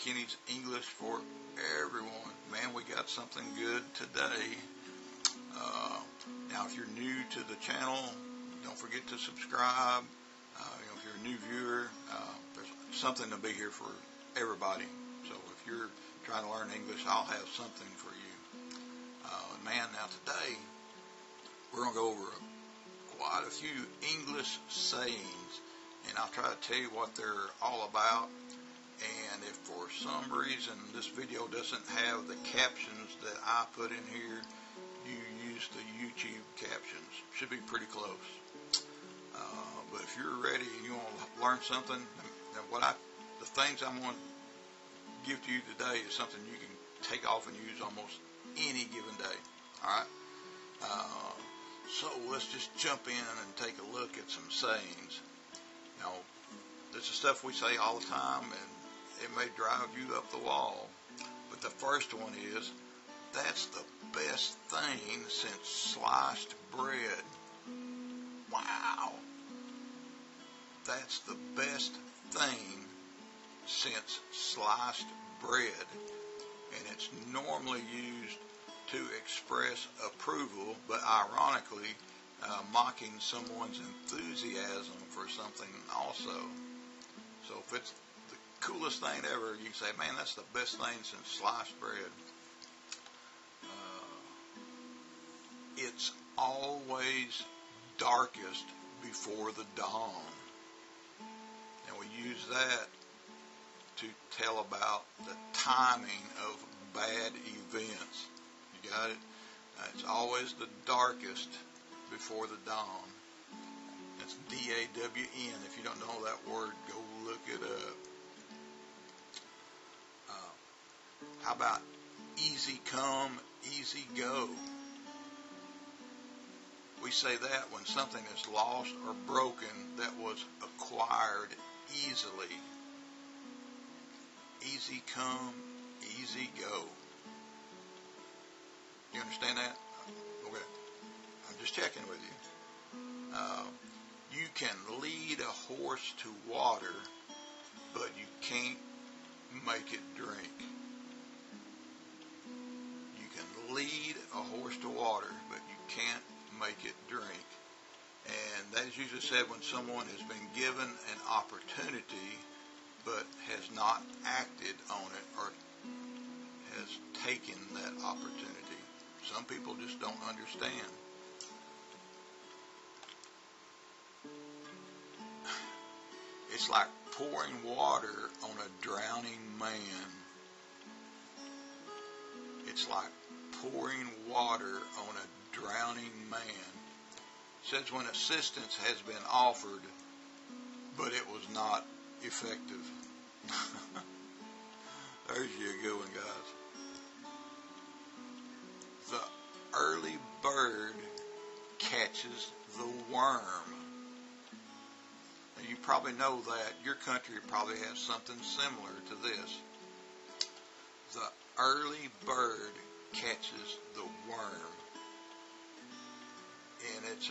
Kenny's English for everyone. Man, we got something good today. Now, if you're new to the channel, don't forget to subscribe. If you're a new viewer, there's something to be here for everybody. So if you're trying to learn English, I'll have something for you. Now today, we're going to go over quite a few English sayings, and I'll try to tell you what they're all about. And if for some reason this video doesn't have the captions that I put in here, you use the YouTube captions. Should be pretty close. But if you're ready and you want to learn something, the things I'm going to give to you today is something you can take off and use almost any given day. Alright? So let's just jump in and take a look at some sayings. Now, this is stuff we say all the time, and it may drive you up the wall. But the first one is, that's the best thing since sliced bread. Wow. That's the best thing since sliced bread. And it's normally used to express approval, but ironically, mocking someone's enthusiasm for something also. So if it's the coolest thing ever, you can say, man, that's the best thing since sliced bread. It's always darkest before the dawn. And we use that to tell about the timing of bad events. You got it? It's always the darkest before the dawn. That's D-A-W-N. If you don't know that word, go look it up. How about easy come, easy go? We say that when something is lost or broken that was acquired easily. Easy come, easy go. You understand that? Okay. I'm just checking with you. You can lead a horse to water, but you can't make it drink. You can lead a horse to water, but you can't make it drink. And that is usually said when someone has been given an opportunity but has not acted on it or has taken that opportunity. Some people just don't understand. It's like pouring water on a drowning man. It's like pouring water on a drowning man. It says when assistance has been offered, but it was not effective. There's you going, guys. The early bird catches the worm. Now, you probably know that. Your country probably has something similar to this. The early bird catches the worm. And it's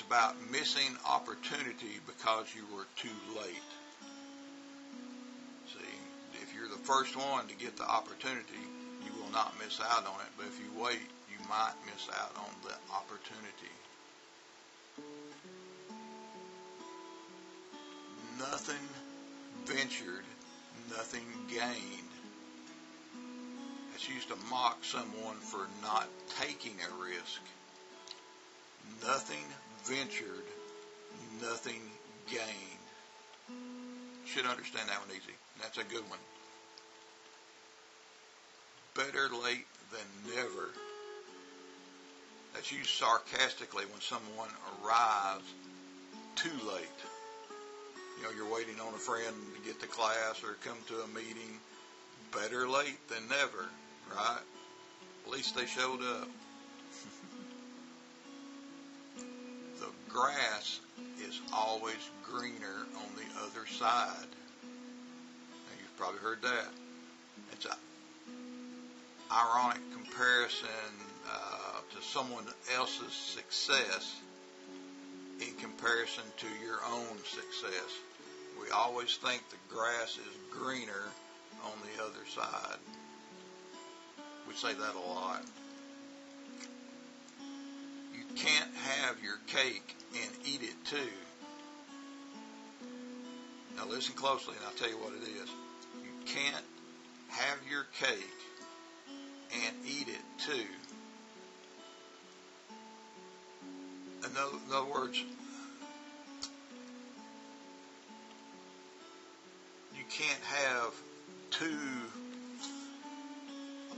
about missing opportunity because you were too late. See, if you're the first one to get the opportunity, you will not miss out on it. But if you wait, you might miss out on the opportunity. Nothing ventured, nothing gained. It's used to mock someone for not taking a risk. Nothing ventured, nothing gained. Should understand that one easy. That's a good one. Better late than never. That's used sarcastically when someone arrives too late. You know, you're waiting on a friend to get to class or come to a meeting. Better late than never, right? At least they showed up. The grass is always greener on the other side. Now, you've probably heard that. It's an ironic comparison to someone else's success in comparison to your own success. We always think the grass is greener on the other side. We say that a lot. You can't have your cake and eat it too. Now listen closely and I'll tell you what it is. You can't have your cake and eat it too. In other words, you can't have two.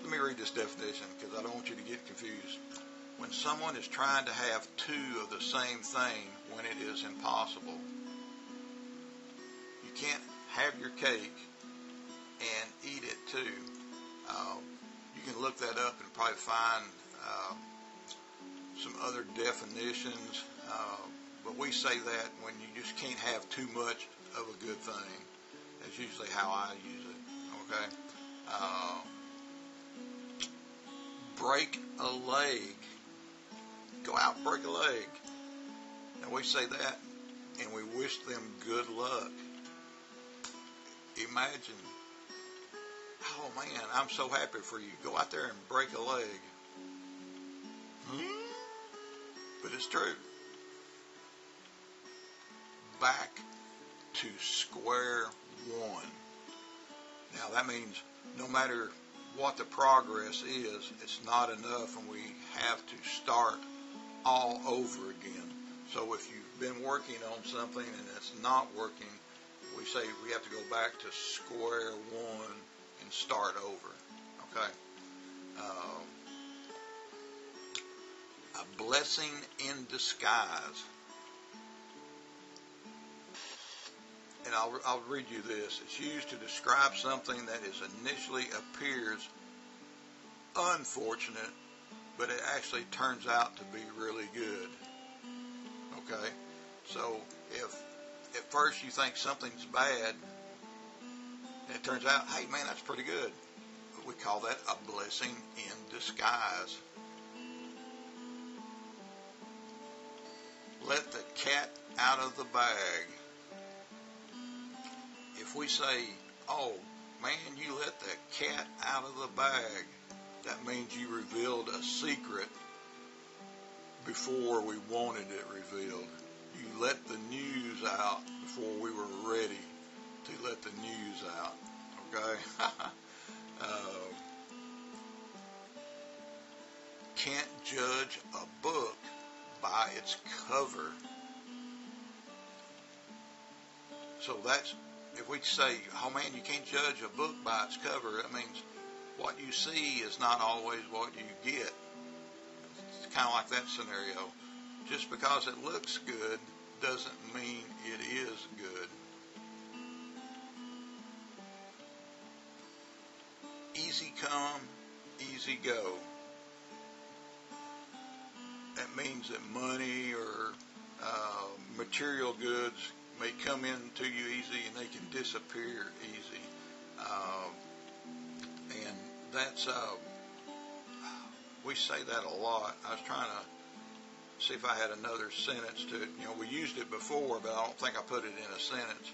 Let me read this definition because I don't want you to get confused. When someone is trying to have two of the same thing when it is impossible. You can't have your cake and eat it too. You can look that up and probably find some other definitions, but we say that when you just can't have too much of a good thing. That's usually how I use it. Okay. Break a leg. Go out and break a leg. And we say that and we wish them good luck. Imagine, oh man, I'm so happy for you. Go out there and break a leg. But it's true. Back to square one. Now that means no matter what the progress is, it's not enough and we have to start all over again. So if you've been working on something and it's not working, we say we have to go back to square one and start over. Okay? A blessing in disguise. And I'll read you this. It's used to describe something that is initially appears unfortunate, but it actually turns out to be really good. Okay? So if at first you think something's bad, and it turns out, hey man, that's pretty good. But we call that a blessing in disguise. Let the cat out of the bag. If we say, oh man, you let the cat out of the bag, that means you revealed a secret before we wanted it revealed. You let the news out before we were ready to let the news out. Okay? Can't judge a book by its cover. So that's, if we say, oh man, you can't judge a book by its cover, that means what you see is not always what you get. It's kind of like that scenario. Just because it looks good doesn't mean it is good. Easy come, easy go. That means that money or material goods may come into you easy and they can disappear easy. And that's, we say that a lot. I was trying to see if I had another sentence to it. You know, we used it before, but I don't think I put it in a sentence.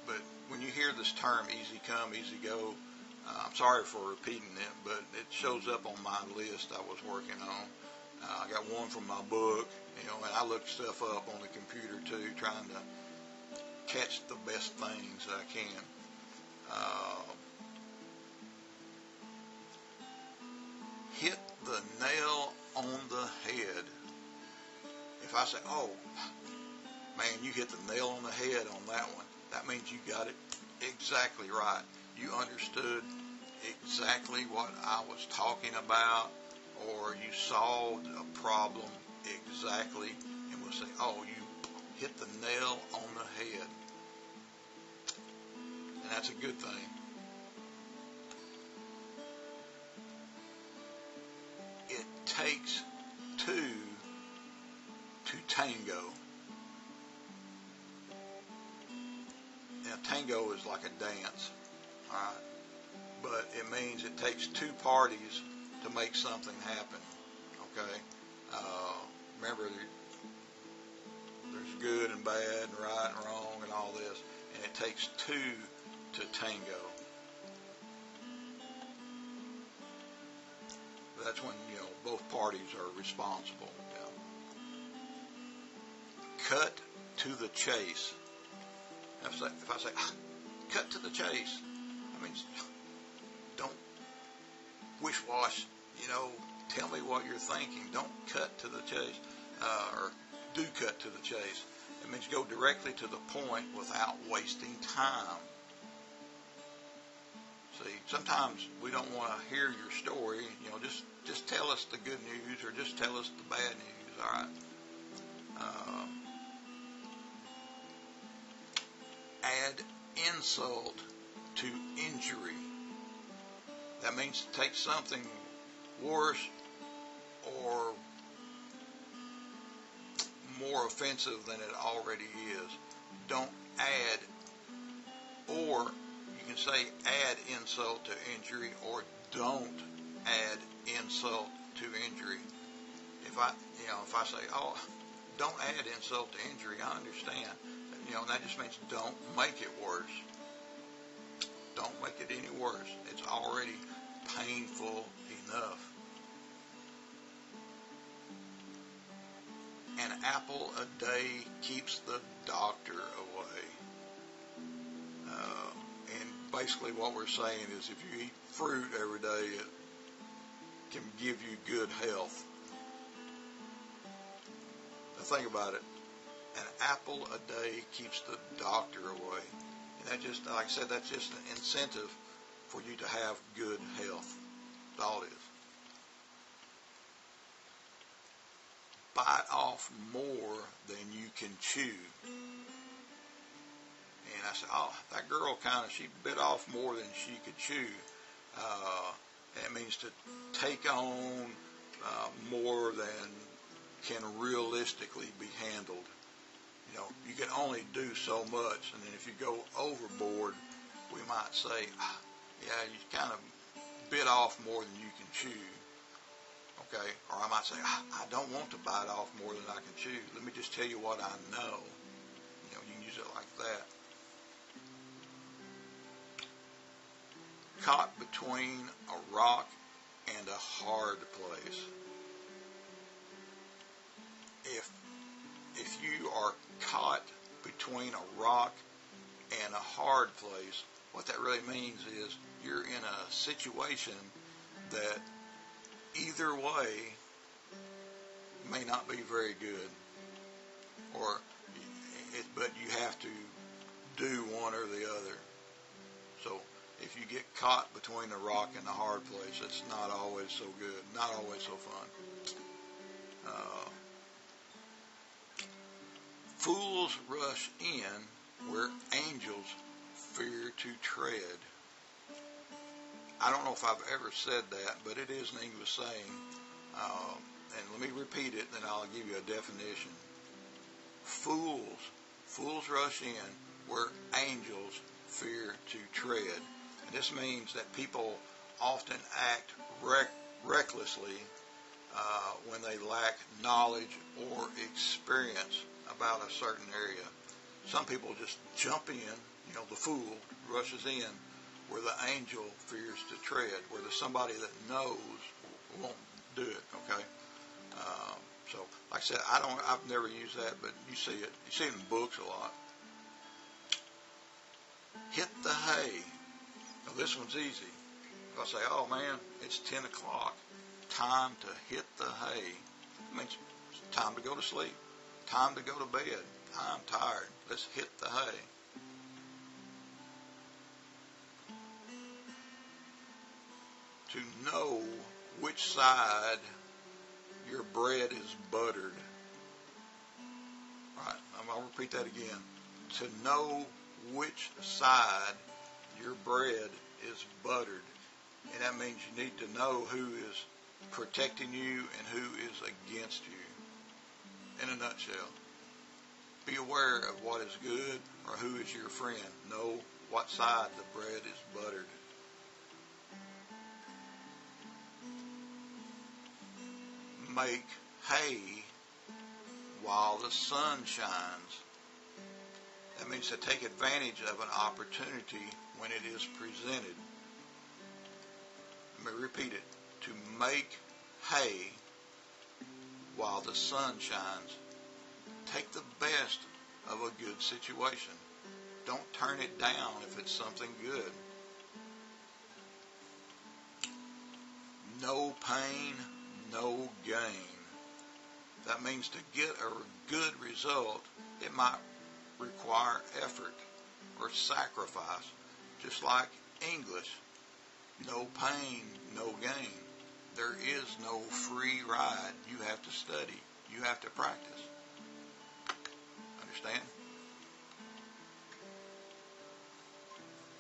But when you hear this term, easy come, easy go, I'm sorry for repeating it, but it shows up on my list I was working on. I got one from my book, you know, and I look stuff up on the computer too, trying to catch the best things I can. Hit the nail on the head. If I say, oh, man, you hit the nail on the head on that one, that means you got it exactly right. You understood exactly what I was talking about, or you solved a problem exactly, and we'll say, oh, you hit the nail on the head. And that's a good thing. It takes two to tango. Now, tango is like a dance, all right? But it means it takes two parties to make something happen, okay? Remember, there's good and and bad and right and wrong and all this, and it takes two to tango. That's when, both parties are responsible. Cut to the chase. If I say, cut to the chase, I mean, don't wish-wash, tell me what you're thinking. Don't cut to the chase, or do cut to the chase. It means go directly to the point without wasting time. See, sometimes we don't want to hear your story. Just tell us the good news, or just tell us the bad news. All right. Add insult to injury. That means take something worse or more offensive than it already is. Don't add, or you can say add insult to injury, or don't add insult to injury. If I say, don't add insult to injury, I understand. That just means don't make it worse. Don't make it any worse. It's already painful enough. An apple a day keeps the doctor away. And basically what we're saying is if you eat fruit every day, it can give you good health. Now think about it. An apple a day keeps the doctor away. And that just, like I said, that's just an incentive for you to have good health. That's all it is. Bite off more than you can chew. And I said, that girl she bit off more than she could chew. That means to take on more than can realistically be handled. You can only do so much, and then if you go overboard, we might say, you kind of bit off more than you can chew. Okay, or I might say, I don't want to bite off more than I can chew. Let me just tell you what I know. You can use it like that. Caught between a rock and a hard place. If you are caught between a rock and a hard place, what that really means is you're in a situation that either way may not be very good, but you have to do one or the other. So if you get caught between a rock and a hard place, it's not always so good, not always so fun. Fools rush in where angels fear to tread. I don't know if I've ever said that, but it is an English saying. And let me repeat it, then I'll give you a definition. Fools rush in where angels fear to tread. And this means that people often act recklessly when they lack knowledge or experience about a certain area. Some people just jump in, the fool rushes in where the angel fears to tread, where there's somebody that knows won't do it, okay? So, like I said, I've never used that, but you see it. You see it in books a lot. Hit the hay. Now, this one's easy. If I say, oh man, it's 10 o'clock, time to hit the hay, it means it's time to go to sleep, time to go to bed, I'm tired, let's hit the hay. To know which side your bread is buttered. All right, I'm going to repeat that again. To know which side your bread is buttered. And that means you need to know who is protecting you and who is against you. In a nutshell, be aware of what is good or who is your friend. Know what side the bread is buttered. Make hay while the sun shines. That means to take advantage of an opportunity when it is presented. Let me repeat it. To make hay while the sun shines. Take the best of a good situation. Don't turn it down if it's something good. No pain, no gain. That means to get a good result, it might require effort or sacrifice. Just like English, no pain, no gain. There is no free ride. You have to study. You have to practice. Understand?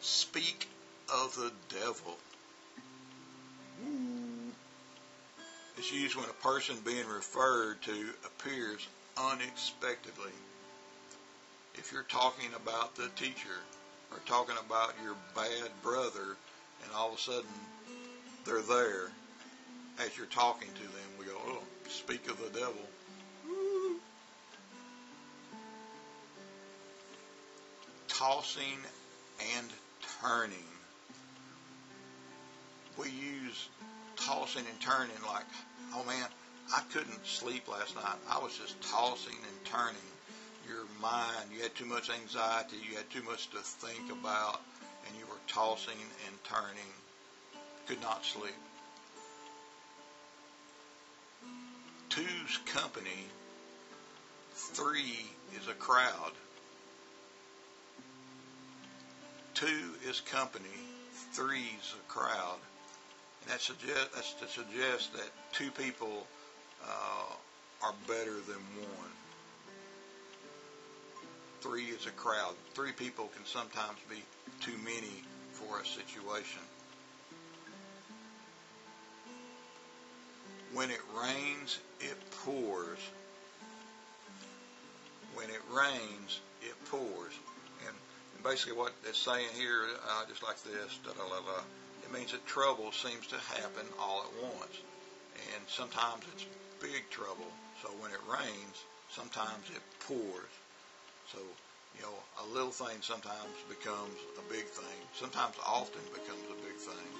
Speak of the devil. It's used when a person being referred to appears unexpectedly. If you're talking about the teacher or talking about your bad brother and all of a sudden they're there as you're talking to them, we go, oh, speak of the devil. Tossing and turning. We use tossing and turning like, oh man, I couldn't sleep last night. I was just tossing and turning. Your mind, you had too much anxiety, you had too much to think about, and you were tossing and turning. Could not sleep. Two's company, three is a crowd. Two is company, three's a crowd. And that's to suggest that two people are better than one. Three is a crowd. Three people can sometimes be too many for a situation. When it rains, it pours. When it rains, it pours. And basically what it's saying here, just like this, it means that trouble seems to happen all at once. And sometimes it's big trouble. So when it rains, sometimes it pours. So, a little thing sometimes becomes a big thing. Sometimes often becomes a big thing.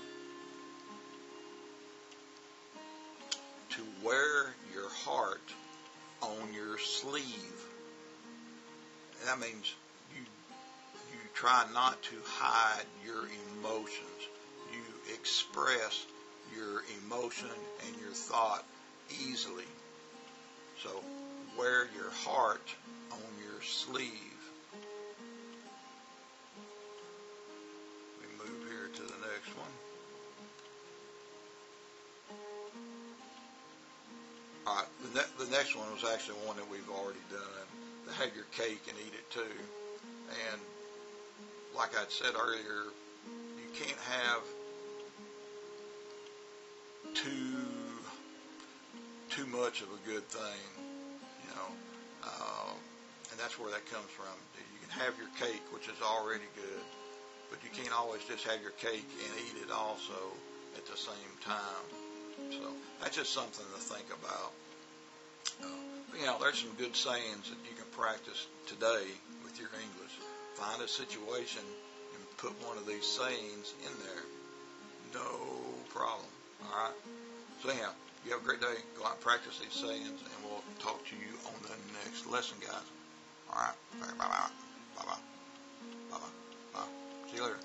To wear your heart on your sleeve. That means you try not to hide your emotions. You express your emotion and your thought easily. So wear your heart on your sleeve. We move here to the next one. All right, the next one was actually one that we've already done. To have your cake and eat it too. And like I said earlier, you can't have too much of a good thing, and that's where that comes from. You can have your cake, which is already good, but you can't always just have your cake and eat it also at the same time. So that's just something to think about. There's some good sayings that you can practice today with your English. Find a situation and put one of these sayings in there. No problem. All right? So anyhow, you have a great day. Go out and practice these sayings, and we'll talk to you on the next lesson, guys. All right? Bye-bye. Bye-bye. Bye-bye. Bye. See you later.